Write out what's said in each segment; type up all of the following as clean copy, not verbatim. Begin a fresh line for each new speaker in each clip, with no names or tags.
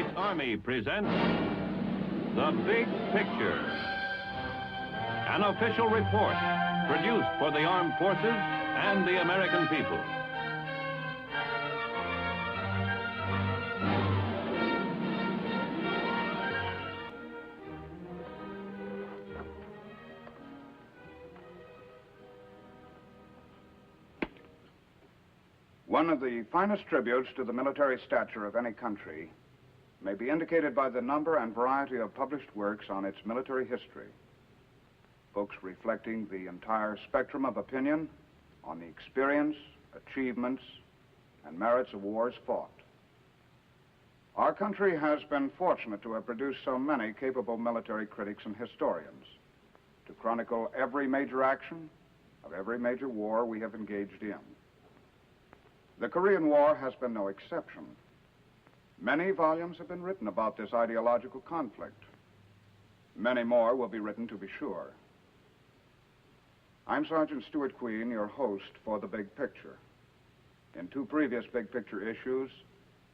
States Army presents The Big Picture, an official report produced for the armed forces and the American people.
One of the finest tributes to the military stature of any country may be indicated by the number and variety of published works on its military history. Books reflecting the entire spectrum of opinion on the experience, achievements, and merits of wars fought. Our country has been fortunate to have produced so many capable military critics and historians to chronicle every major action of every major war we have engaged in. The Korean War has been no exception. Many volumes have been written about this ideological conflict. Many more will be written, to be sure. I'm Sergeant Stuart Queen, your host for The Big Picture. In two previous Big Picture issues,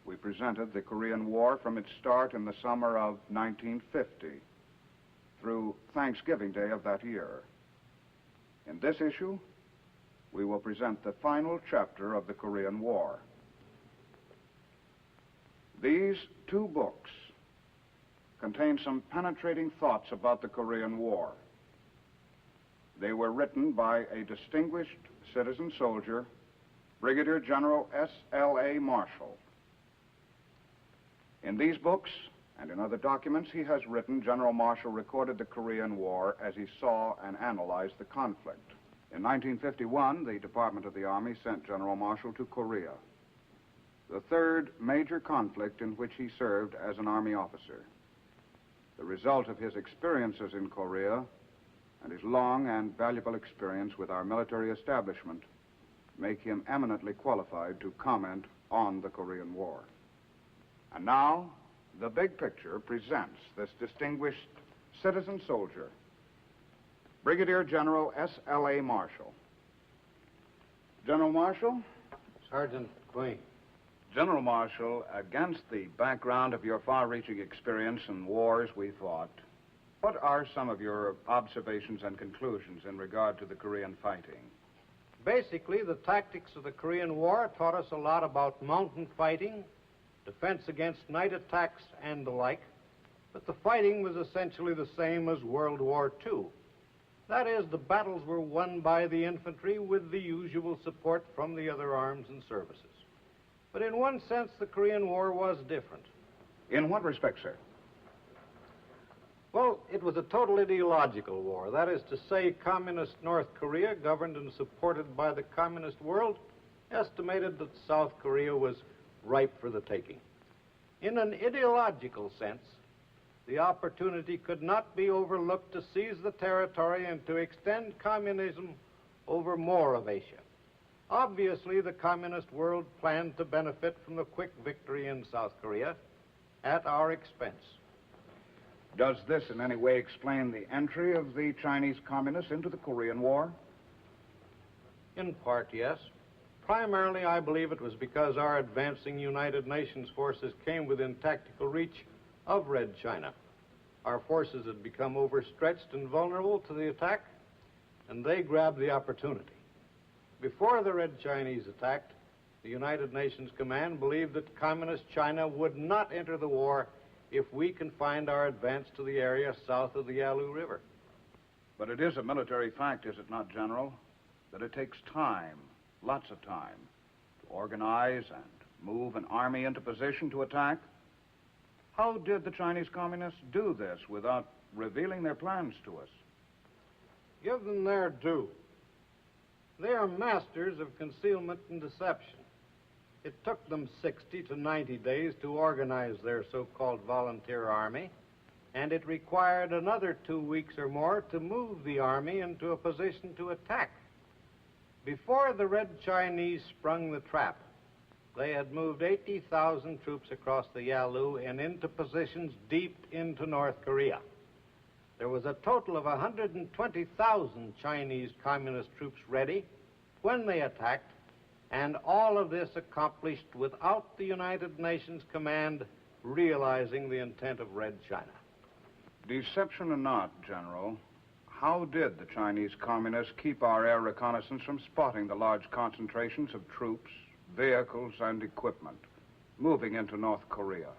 we presented the Korean War from its start in the summer of 1950 through Thanksgiving Day of that year. In this issue, we will present the final chapter of the Korean War. These two books contain some penetrating thoughts about the Korean War. They were written by a distinguished citizen soldier, Brigadier General S.L.A. Marshall. In these books and in other documents he has written, General Marshall recorded the Korean War as he saw and analyzed the conflict. In 1951, the Department of the Army sent General Marshall to Korea, the third major conflict in which he served as an Army officer. The result of his experiences in Korea and his long and valuable experience with our military establishment make him eminently qualified to comment on the Korean War. And now, The Big Picture presents this distinguished citizen soldier, Brigadier General S.L.A. Marshall. General Marshall?
Sergeant Queen.
General Marshall, against the background of your far-reaching experience in wars we fought, what are some of your observations and conclusions in regard to the Korean fighting?
Basically, the tactics of the Korean War taught us a lot about mountain fighting, defense against night attacks, and the like, but the fighting was essentially the same as World War II. That is, the battles were won by the infantry with the usual support from the other arms and services. But in one sense, the Korean War was different.
In what respect, sir?
Well, it was a total ideological war. That is to say, communist North Korea, governed and supported by the communist world, estimated that South Korea was ripe for the taking. In an ideological sense, the opportunity could not be overlooked to seize the territory and to extend communism over more of Asia. Obviously, the communist world planned to benefit from the quick victory in South Korea at our expense.
Does this in any way explain the entry of the Chinese communists into the Korean War?
In part, yes. Primarily, I believe it was because our advancing United Nations forces came within tactical reach of Red China. Our forces had become overstretched and vulnerable to the attack, and they grabbed the opportunity. Before the Red Chinese attacked, the United Nations Command believed that Communist China would not enter the war if we confined our advance to the area south of the Yalu River.
But it is a military fact, is it not, General, that it takes time, lots of time, to organize and move an army into position to attack? How did the Chinese communists do this without revealing their plans to us?
Give them their due. They are masters of concealment and deception. It took them 60 to 90 days to organize their so-called volunteer army, and it required another 2 weeks or more to move the army into a position to attack. Before the Red Chinese sprung the trap, they had moved 80,000 troops across the Yalu and into positions deep into North Korea. There was a total of 120,000 Chinese communist troops ready when they attacked, and all of this accomplished without the United Nations Command realizing the intent of Red China.
Deception or not, General, how did the Chinese communists keep our air reconnaissance from spotting the large concentrations of troops, vehicles, and equipment moving into North Korea?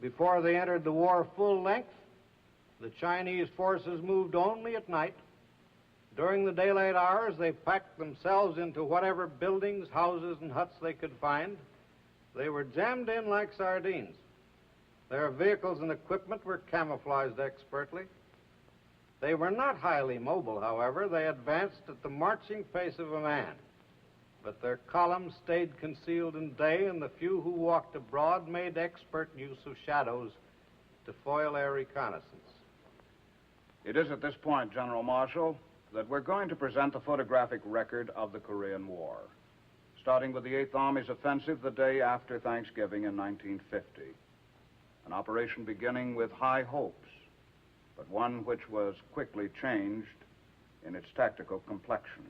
Before they entered the war full length, the Chinese forces moved only at night. During the daylight hours, they packed themselves into whatever buildings, houses, and huts they could find. They were jammed in like sardines. Their vehicles and equipment were camouflaged expertly. They were not highly mobile, however. They advanced at the marching pace of a man. But their columns stayed concealed in day, and the few who walked abroad made expert use of shadows to foil air reconnaissance.
It is at this point, General Marshall, that we're going to present the photographic record of the Korean War, starting with the 8th Army's offensive the day after Thanksgiving in 1950. An operation beginning with high hopes, but one which was quickly changed in its tactical complexion.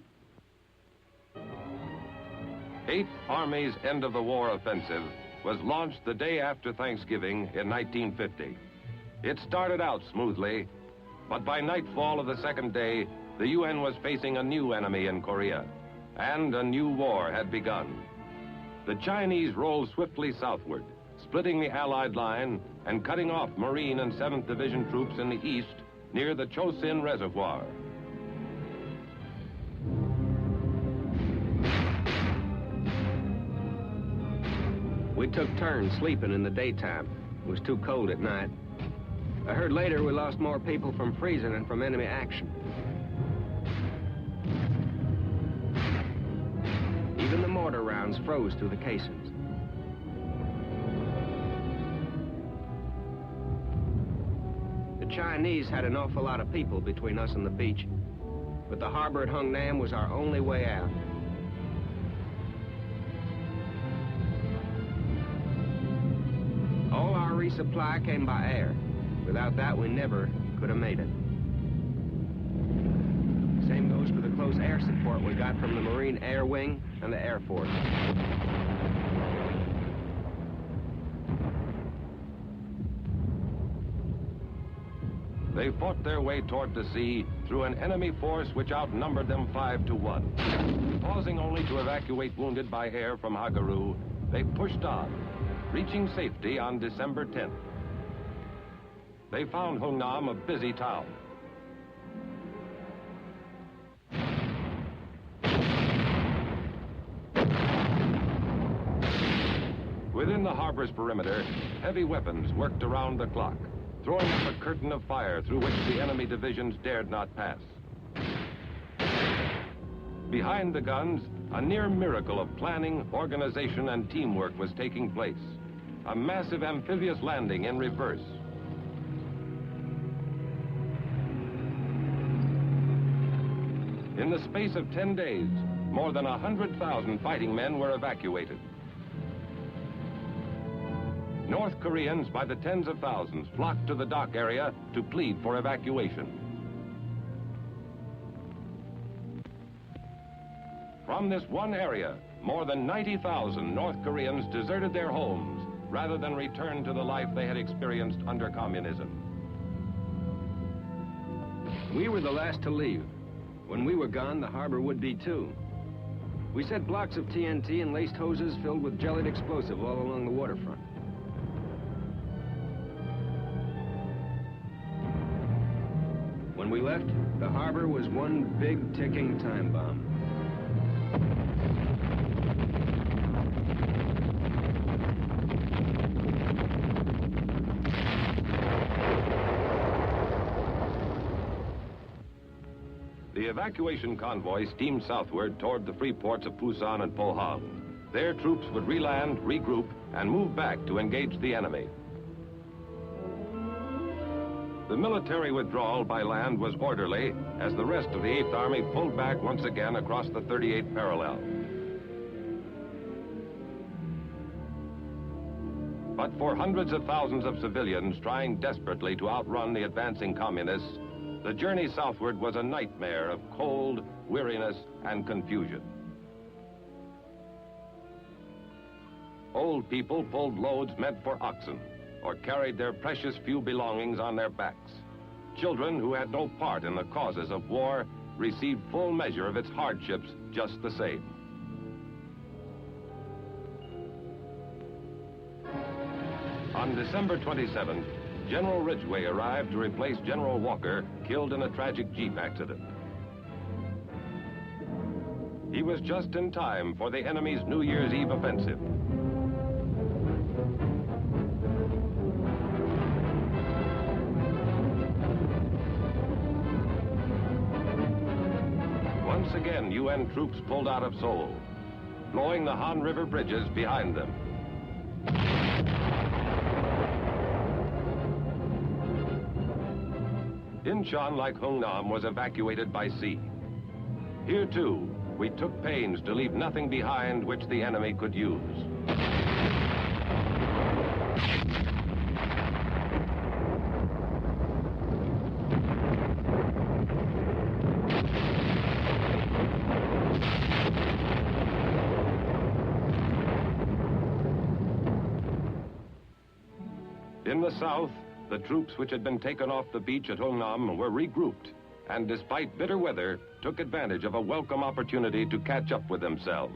8th Army's end-of-the-war offensive was launched the day after Thanksgiving in 1950. It started out smoothly, but by nightfall of the second day, the UN was facing a new enemy in Korea, and a new war had begun. The Chinese rolled swiftly southward, splitting the Allied line and cutting off Marine and 7th Division troops in the east near the Chosin Reservoir.
We took turns sleeping in the daytime. It was too cold at night. I heard later we lost more people from freezing than from enemy action. Even the mortar rounds froze through the casings. The Chinese had an awful lot of people between us and the beach, but the harbor at Hungnam was our only way out. All our resupply came by air. Without that, we never could have made it. Same goes for the close air support we got from the Marine Air Wing and the Air Force.
They fought their way toward the sea through an enemy force which outnumbered them 5 to 1. Pausing only to evacuate wounded by air from Hagaru, they pushed on, reaching safety on December 10th. They found Hungnam a busy town. Within the harbor's perimeter, heavy weapons worked around the clock, throwing up a curtain of fire through which the enemy divisions dared not pass. Behind the guns, a near miracle of planning, organization, and teamwork was taking place. A massive amphibious landing in reverse. In the space of 10 days, more than 100,000 fighting men were evacuated. North Koreans by the tens of thousands flocked to the dock area to plead for evacuation. From this one area, more than 90,000 North Koreans deserted their homes rather than return to the life they had experienced under communism.
We were the last to leave. When we were gone, the harbor would be too. We set blocks of TNT and laced hoses filled with jellied explosive all along the waterfront. When we left, the harbor was one big ticking time bomb.
The evacuation convoy steamed southward toward the free ports of Pusan and Pohang. Their troops would reland, regroup, and move back to engage the enemy. The military withdrawal by land was orderly as the rest of the 8th Army pulled back once again across the 38th parallel. But for hundreds of thousands of civilians trying desperately to outrun the advancing communists, the journey southward was a nightmare of cold, weariness, and confusion. old people pulled loads meant for oxen or carried their precious few belongings on their backs. Children who had no part in the causes of war received full measure of its hardships just the same. On December 27th, General Ridgway arrived to replace General Walker, killed in a tragic Jeep accident. He was just in time for the enemy's New Year's Eve offensive. Once again, UN troops pulled out of Seoul, blowing the Han River bridges behind them. Incheon, like Hungnam, was evacuated by sea. Here, too, we took pains to leave nothing behind which the enemy could use. In the south, the troops which had been taken off the beach at Hungnam were regrouped, and despite bitter weather, took advantage of a welcome opportunity to catch up with themselves.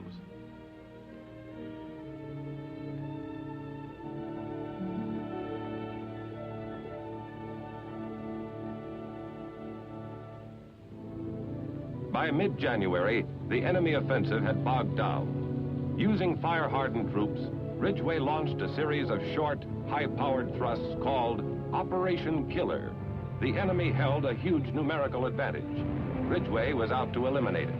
By mid-January, the enemy offensive had bogged down. Using fire-hardened troops, Ridgway launched a series of short, high-powered thrusts called Operation Killer. The enemy held a huge numerical advantage. Ridgway was out to eliminate it.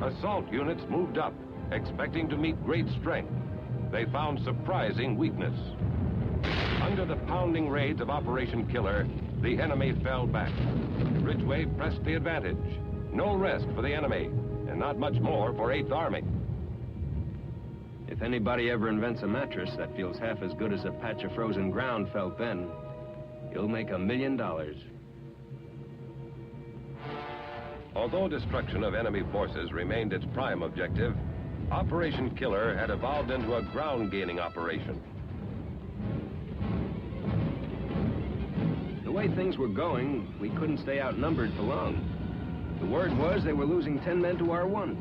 Assault units moved up, expecting to meet great strength. They found surprising weakness. Under the pounding raids of Operation Killer, the enemy fell back. Ridgway pressed the advantage. No rest for the enemy, and not much more for 8th Army.
If anybody ever invents a mattress that feels half as good as a patch of frozen ground felt then, he'll make $1 million.
Although destruction of enemy forces remained its prime objective, Operation Killer had evolved into a ground-gaining operation.
The way things were going, we couldn't stay outnumbered for long. The word was they were losing 10 men to our 1.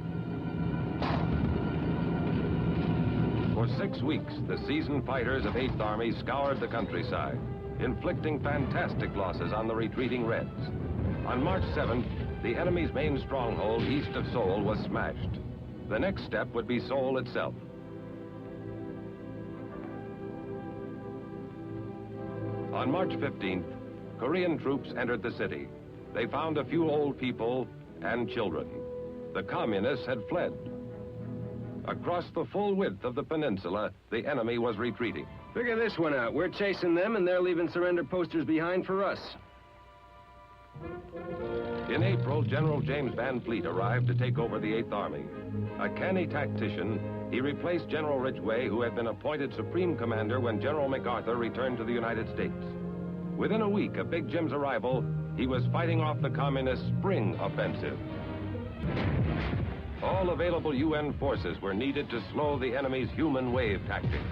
For 6 weeks, the seasoned fighters of 8th Army scoured the countryside, inflicting fantastic losses on the retreating Reds. On March 7th, the enemy's main stronghold east of Seoul was smashed. The next step would be Seoul itself. On March 15th, Korean troops entered the city. They found a few old people and children. The communists had fled. Across the full width of the peninsula, the enemy was retreating.
Figure this one out. We're chasing them, and they're leaving surrender posters behind for us.
In April, General James Van Fleet arrived to take over the 8th Army. A canny tactician, he replaced General Ridgway, who had been appointed Supreme Commander when General MacArthur returned to the United States. Within a week of Big Jim's arrival, he was fighting off the communist spring offensive. All available UN forces were needed to slow the enemy's human wave tactics.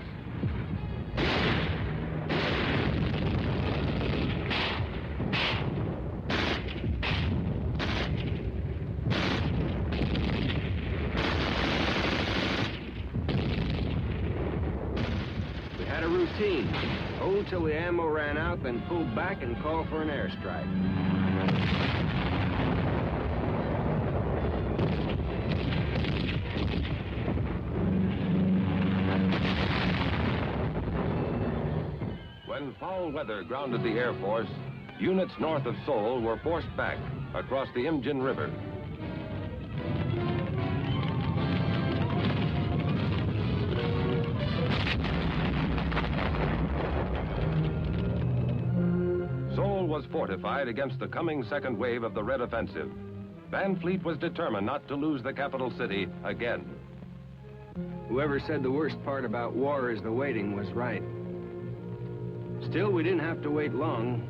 Routine. Hold till the ammo ran out, then pull back and call for an airstrike.
When foul weather grounded the Air Force, units north of Seoul were forced back across the Imjin River. was fortified against the coming second wave of the Red Offensive. Van Fleet was determined not to lose the capital city again.
Whoever said the worst part about war is the waiting was right. Still, we didn't have to wait long.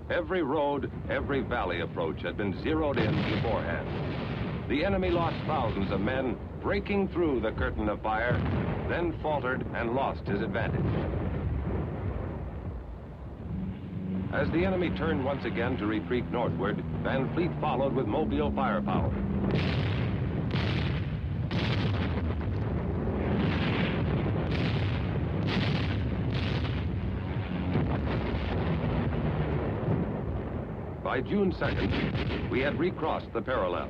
Every road, every valley approach had been zeroed in beforehand. The enemy lost thousands of men breaking through the curtain of fire, then faltered and lost his advantage. As the enemy turned once again to retreat northward, Van Fleet followed with mobile firepower. By June 2nd, we had recrossed the parallel.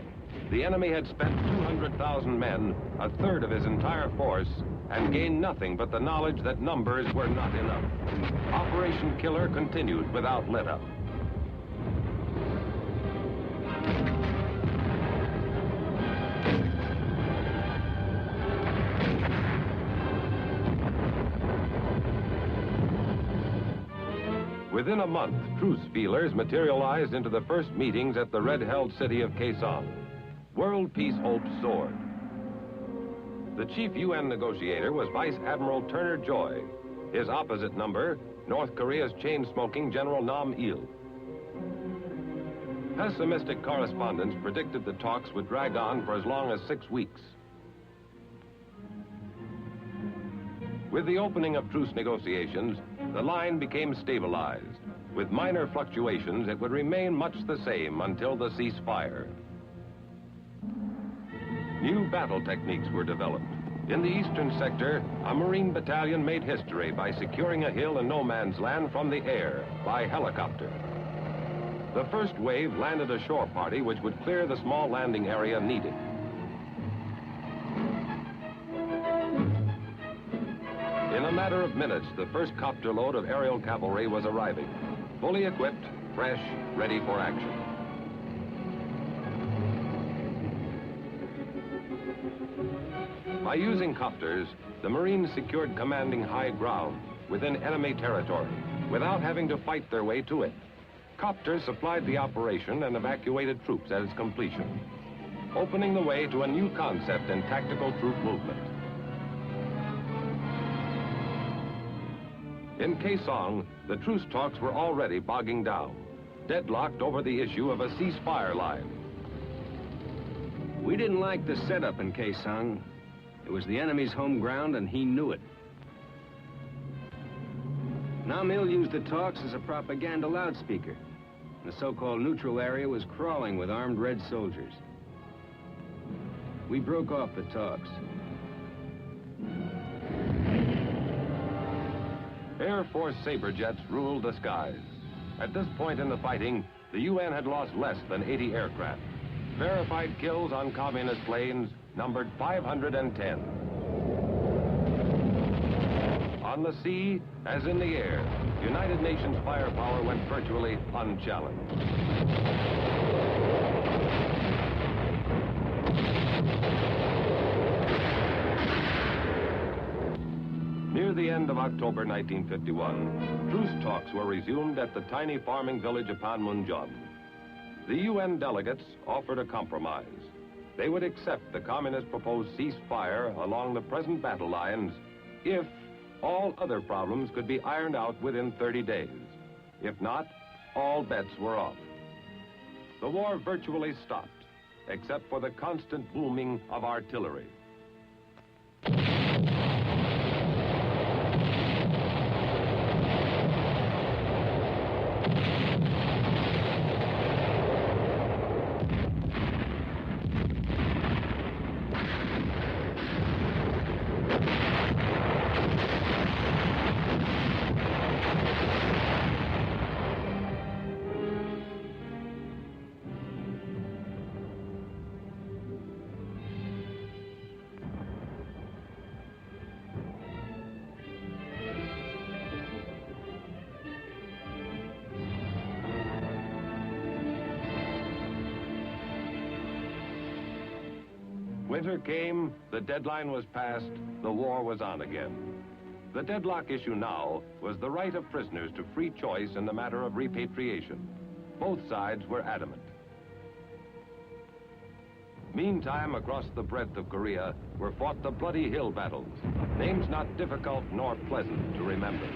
The enemy had spent 200,000 men, a third of his entire force, and gained nothing but the knowledge that numbers were not enough. Operation Killer continued without let-up. Within a month, truce feelers materialized into the first meetings at the red-held city of Khe Sanh. World peace hopes soared. The chief UN negotiator was Vice Admiral Turner Joy. His opposite number, North Korea's chain-smoking General Nam Il. Pessimistic correspondents predicted the talks would drag on for as long as 6 weeks. With the opening of truce negotiations, the line became stabilized. With minor fluctuations, it would remain much the same until the ceasefire. New battle techniques were developed. In the eastern sector, a Marine battalion made history by securing a hill in no man's land from the air by helicopter. The first wave landed a shore party which would clear the small landing area needed. In a matter of minutes, the first copter load of aerial cavalry was arriving, fully equipped, fresh, ready for action. By using copters, the Marines secured commanding high ground within enemy territory without having to fight their way to it. Copters supplied the operation and evacuated troops at its completion, opening the way to a new concept in tactical troop movement. In Khe Sanh, the truce talks were already bogging down, deadlocked over the issue of a ceasefire line.
We didn't like the setup in Khe Sanh. It was the enemy's home ground, and he knew it. Nam Il used the talks as a propaganda loudspeaker. The so-called neutral area was crawling with armed red soldiers. We broke off the talks.
Air Force Sabre jets ruled the skies. At this point in the fighting, the UN had lost less than 80 aircraft. Verified kills on communist planes numbered 510. On the sea, as in the air, United Nations firepower went virtually unchallenged. Near the end of October 1951, truce talks were resumed at the tiny farming village of Panmunjom. The UN delegates offered a compromise. They would accept the communist proposed ceasefire along the present battle lines if all other problems could be ironed out within 30 days. If not, all bets were off. The war virtually stopped, except for the constant booming of artillery. Winter came, the deadline was passed, the war was on again. The deadlock issue now was the right of prisoners to free choice in the matter of repatriation. Both sides were adamant. Meantime, across the breadth of Korea were fought the Bloody Hill battles, names not difficult nor pleasant to remember.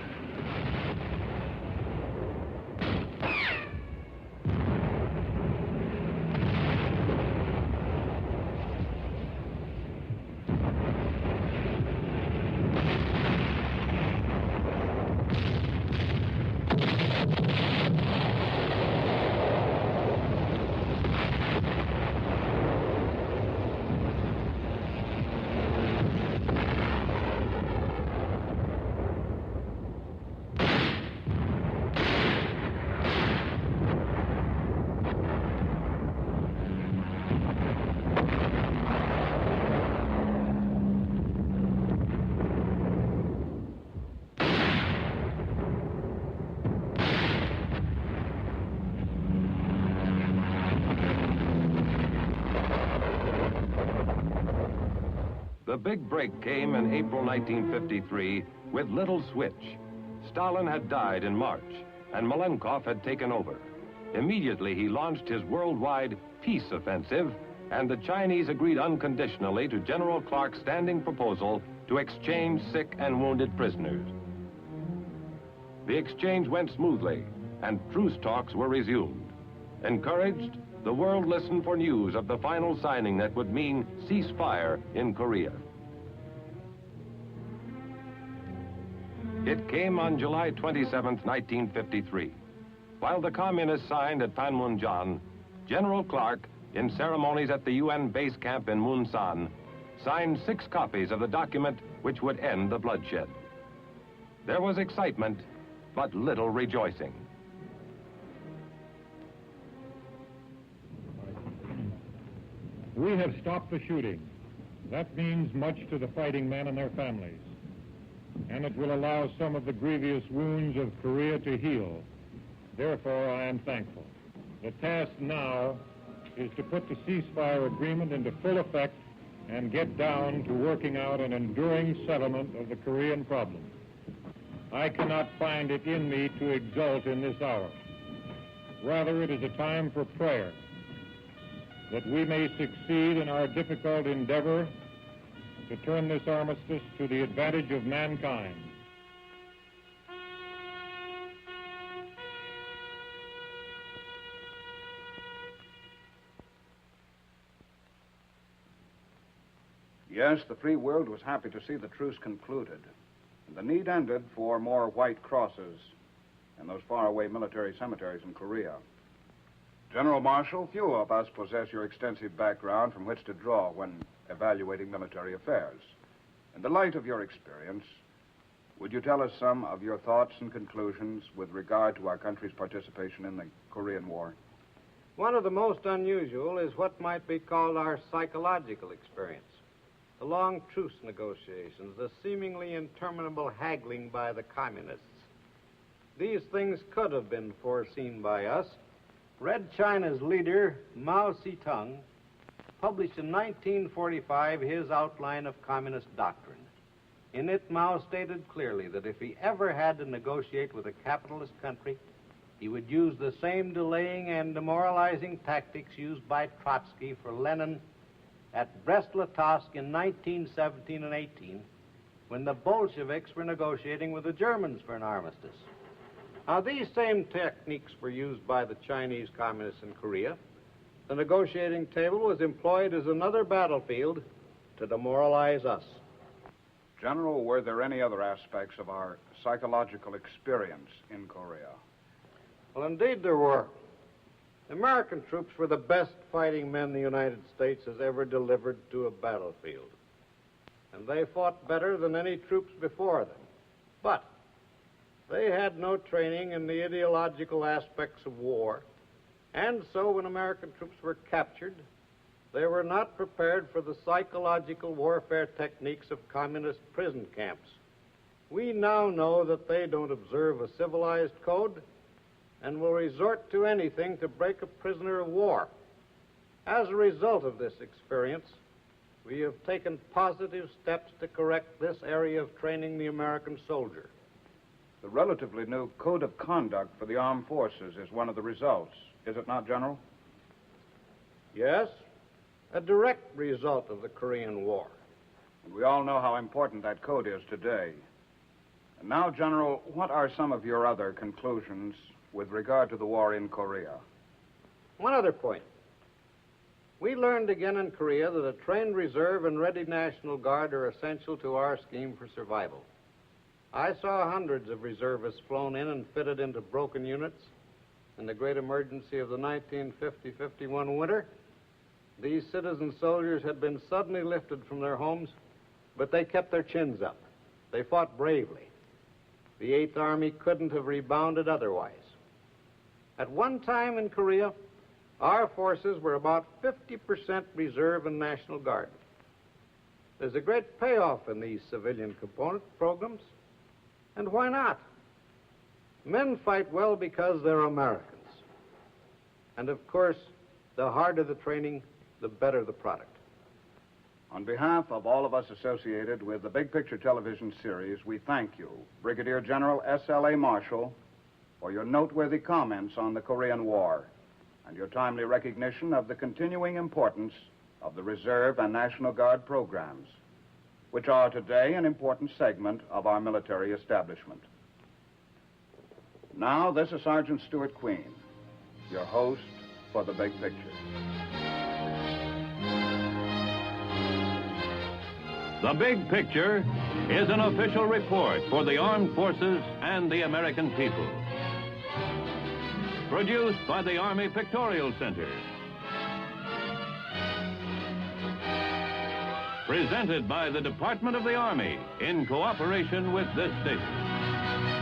The big break came in April 1953 with Little Switch. Stalin had died in March, and Malenkov had taken over. Immediately, he launched his worldwide peace offensive, and the Chinese agreed unconditionally to General Clark's standing proposal to exchange sick and wounded prisoners. The exchange went smoothly, and truce talks were resumed. Encouraged, the world listened for news of the final signing that would mean ceasefire in Korea. It came on July 27, 1953. While the communists signed at Panmunjom, General Clark, in ceremonies at the UN base camp in Munsan, signed 6 copies of the document which would end the bloodshed. There was excitement, but little rejoicing.
We have stopped the shooting. That means much to the fighting men and their families. And it will allow some of the grievous wounds of Korea to heal. Therefore, I am thankful. The task now is to put the ceasefire agreement into full effect and get down to working out an enduring settlement of the Korean problem. I cannot find it in me to exult in this hour. Rather, it is a time for prayer, that we may succeed in our difficult endeavor to turn this armistice to the advantage of mankind.
Yes, the free world was happy to see the truce concluded, and the need ended for more white crosses in those faraway military cemeteries in Korea. General Marshall, few of us possess your extensive background from which to draw when evaluating military affairs. In the light of your experience, would you tell us some of your thoughts and conclusions with regard to our country's participation in the Korean War?
One of the most unusual is what might be called our psychological experience. The long truce negotiations, the seemingly interminable haggling by the communists. These things could have been foreseen by us. Red China's leader, Mao Zedong, published in 1945 his outline of communist doctrine. In it, Mao stated clearly that if he ever had to negotiate with a capitalist country, he would use the same delaying and demoralizing tactics used by Trotsky for Lenin at Brest-Litovsk in 1917 and 18, when the Bolsheviks were negotiating with the Germans for an armistice. Now, these same techniques were used by the Chinese communists in Korea. The negotiating table was employed as another battlefield to demoralize us.
General, were there any other aspects of our psychological experience in Korea?
Well, indeed there were. The American troops were the best fighting men the United States has ever delivered to a battlefield. And they fought better than any troops before them. But they had no training in the ideological aspects of war. And so when American troops were captured, they were not prepared for the psychological warfare techniques of communist prison camps. We now know that they don't observe a civilized code and will resort to anything to break a prisoner of war. As a result of this experience, We have taken positive steps to correct this area of training the American soldier.
The relatively new Code of Conduct for the Armed Forces is one of the results, is it not, General?
Yes, a direct result of the Korean War.
And we all know how important that code is today. And now, General, what are some of your other conclusions with regard to the war in Korea?
One other point. We learned again in Korea that a trained reserve and ready National Guard are essential to our scheme for survival. I saw hundreds of reservists flown in and fitted into broken units. In the great emergency of the 1950-51 winter, these citizen soldiers had been suddenly lifted from their homes, but they kept their chins up. They fought bravely. The 8th Army couldn't have rebounded otherwise. At one time in Korea, our forces were about 50% reserve and National Guard. There's a great payoff in these civilian component programs. And why not? Men fight well because they're Americans. And of course, the harder the training, the better the product.
On behalf of all of us associated with the Big Picture television series, we thank you, Brigadier General S.L.A. Marshall, for your noteworthy comments on the Korean War and your timely recognition of the continuing importance of the Reserve and National Guard programs, which are today an important segment of our military establishment. Now, this is Sergeant Stuart Queen, your host for the Big Picture.
The Big Picture is an official report for the armed forces and the American people. Produced by the Army Pictorial Center. Presented by the Department of the Army in cooperation with this station.